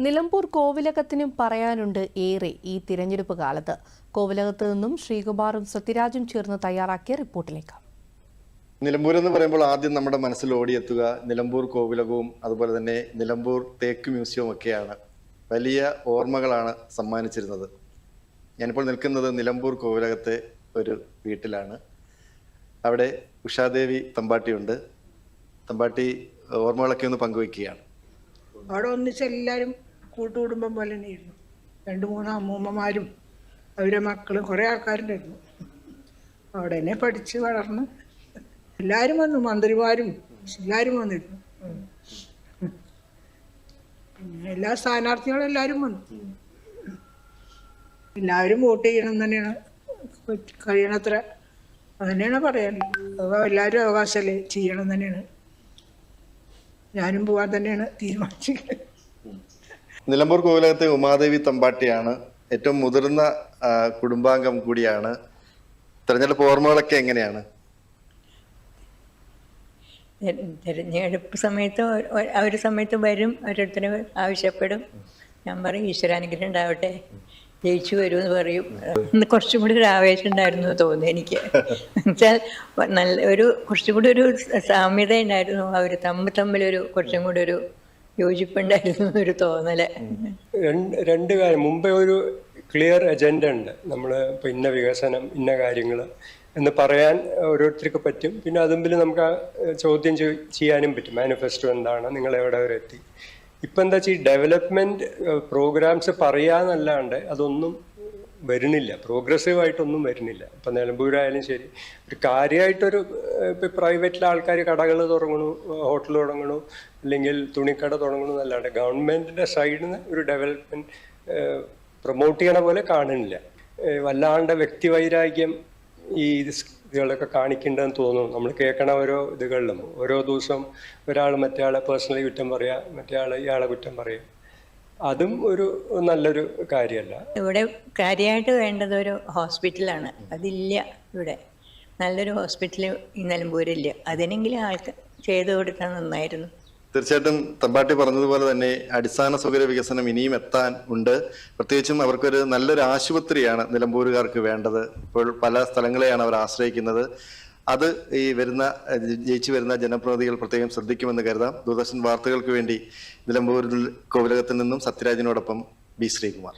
നിലമ്പൂർ കോവിലകത്തിനും പറയാനുണ്ട് ഏറെ ഈ തിരഞ്ഞെടുപ്പ് കാലത്ത്. കോവിലകത്ത് നിന്നും ശ്രീകുമാറും സത്യരാജും ചേർന്ന് തയ്യാറാക്കിയ റിപ്പോർട്ടിലേക്ക്. നിലമ്പൂർ എന്ന് പറയുമ്പോൾ ആദ്യം നമ്മുടെ മനസ്സിൽ ഓടിയെത്തുക നിലമ്പൂർ കോവിലകവും അതുപോലെ തന്നെ നിലമ്പൂർ തേക്ക് മ്യൂസിയവും ഒക്കെയാണ്. വലിയ ഓർമ്മകളാണ് സമ്മാനിച്ചിരുന്നത്. ഞാനിപ്പോൾ നിൽക്കുന്നത് നിലമ്പൂർ കോവിലകത്തെ ഒരു വീട്ടിലാണ്. അവിടെ ഉഷാദേവി തമ്പാട്ടിയുണ്ട്. തമ്പാട്ടി ഓർമ്മകളൊക്കെ ഒന്ന് പങ്കുവയ്ക്കുകയാണ്. അവിടെ ഒന്നിച്ച് എല്ലാവരും കൂട്ടുകുടുംബം പോലെ തന്നെയായിരുന്നു. 2-3 അമ്മൂമ്മമാരും അവരെ മക്കളും കുറേ ആൾക്കാരുണ്ടായിരുന്നു. അവിടെ തന്നെ പഠിച്ച് വളർന്ന് എല്ലാവരും വന്നു, മന്ത്രിമാരും എല്ലാവരും വന്നിരുന്നു. പിന്നെ എല്ലാ സ്ഥാനാർത്ഥികളും എല്ലാവരും വന്നു. എല്ലാവരും വോട്ട് ചെയ്യണം തന്നെയാണ് കഴിയണത്ര, അതന്നെയാണ് പറയാനുള്ളത്. എല്ലാവരും അവകാശമല്ലേ ചെയ്യണം തന്നെയാണ്. ഞാനും പോകാൻ തന്നെയാണ് തീരുമാനിച്ചത്. നിലമ്പൂർ കോവിലകത്തെ ഉമാദേവി തമ്പാട്ടിയാണ്. ഏറ്റവും മുതിർന്ന കുടുംബാംഗം കൂടിയാണ്. തെരഞ്ഞെടുപ്പ് ഓർമ്മകളൊക്കെ എങ്ങനെയാണ്? തിരഞ്ഞെടുപ്പ് സമയത്ത് ഒരു സമയത്ത് വരും, ഓരോരുത്തരും ആവശ്യപ്പെടും. ഞാൻ പറയും ഈശ്വരാനുഗ്രഹം ഉണ്ടാവട്ടെ, ജയിച്ചു വരുമെന്ന് പറയും. കുറച്ചും കൂടി ഒരു ആവേശം ഉണ്ടായിരുന്നു തോന്നുന്നു എനിക്ക്. എന്നുവെച്ചാൽ നല്ല കുറച്ചും കൂടി ഒരു സാമ്യത ഉണ്ടായിരുന്നു. അവർ തമ്മിലൊരു കുറച്ചും കൂടി ഒരു യോജിപ്പുണ്ടായിരുന്നു ഒരു തോന്നല്. രണ്ട് കാര്യം. മുമ്പേ ഒരു ക്ലിയർ അജണ്ട ഉണ്ട്. നമ്മൾ ഇപ്പം ഇന്ന വികസനം, ഇന്ന കാര്യങ്ങൾ എന്ന് പറയാൻ ഓരോരുത്തർക്ക് പറ്റും. പിന്നെ അതുമ്പിൽ നമുക്ക് ചോദ്യം ചെയ്യാനും പറ്റും. മാനിഫെസ്റ്റോ എന്താണ്, നിങ്ങൾ എവിടെ വരെ എത്തി. ഇപ്പം എന്താ വെച്ചാൽ ഈ ഡെവലപ്മെൻറ്റ് പ്രോഗ്രാംസ് പറയാന്നല്ലാണ്ട് അതൊന്നും വരുന്നില്ല, പ്രോഗ്രസീവായിട്ടൊന്നും വരുന്നില്ല. ഇപ്പം നിലമ്പൂരായാലും ശരി, ഒരു കാര്യമായിട്ടൊരു ഇപ്പം പ്രൈവറ്റിലെ ആൾക്കാർ കടകൾ തുടങ്ങണു, ഹോട്ടൽ തുടങ്ങണു, അല്ലെങ്കിൽ തുണിക്കട തുടങ്ങണു എന്നല്ലാണ്ട് ഗവൺമെൻറ്റിൻ്റെ സൈഡിൽ നിന്ന് ഒരു ഡെവലപ്മെൻറ്റ് പ്രൊമോട്ട് ചെയ്യണ പോലെ കാണുന്നില്ല. വല്ലാണ്ട് വ്യക്തിവൈരാഗ്യം ഈ ഇതുകളൊക്കെ കാണിക്കേണ്ടതെന്ന് തോന്നുന്നു. നമ്മൾ കേൾക്കണ ഓരോ ഇതുകളിലും ഓരോ ദിവസം ഒരാൾ മറ്റേ ആളെ പേഴ്സണലി കുറ്റം പറയുക, മറ്റേ ആൾ ഇയാളെ കുറ്റം പറയുക. അതും ഒരു നല്ലൊരു കാര്യമല്ല. ഇവിടെ കാര്യമായിട്ട് വേണ്ടത് ഒരു ഹോസ്പിറ്റലാണ്. അതില്ല ഇവിടെ. നല്ലൊരു ഹോസ്പിറ്റൽ ഈ നിലമ്പൂരില്ല. അതിനെങ്കിലും ആൾക്ക് ചെയ്തു കൊടുക്കാൻ നന്നായിരുന്നു. തീർച്ചയായിട്ടും തമ്പാട്ടി പറഞ്ഞതുപോലെ തന്നെ അടിസ്ഥാന സൗകര്യ വികസനം ഇനിയും എത്താൻ ഉണ്ട്. പ്രത്യേകിച്ചും അവർക്കൊരു നല്ലൊരു ആശുപത്രിയാണ് നിലമ്പൂരുകാർക്ക് വേണ്ടത്. ഇപ്പോൾ പല സ്ഥലങ്ങളെയാണ് അവർ ആശ്രയിക്കുന്നത്. അത് ഈ ജയിച്ചു വരുന്ന ജനപ്രതിനിധികൾ പ്രത്യേകം ശ്രദ്ധിക്കുമെന്ന് കരുതാം. ദൂരദർശൻ വാർത്തകൾക്ക് വേണ്ടി നിലമ്പൂരിൽ കോവിലകത്തിൽ നിന്നും സത്യരാജിനോടൊപ്പം ബി ശ്രീകുമാർ.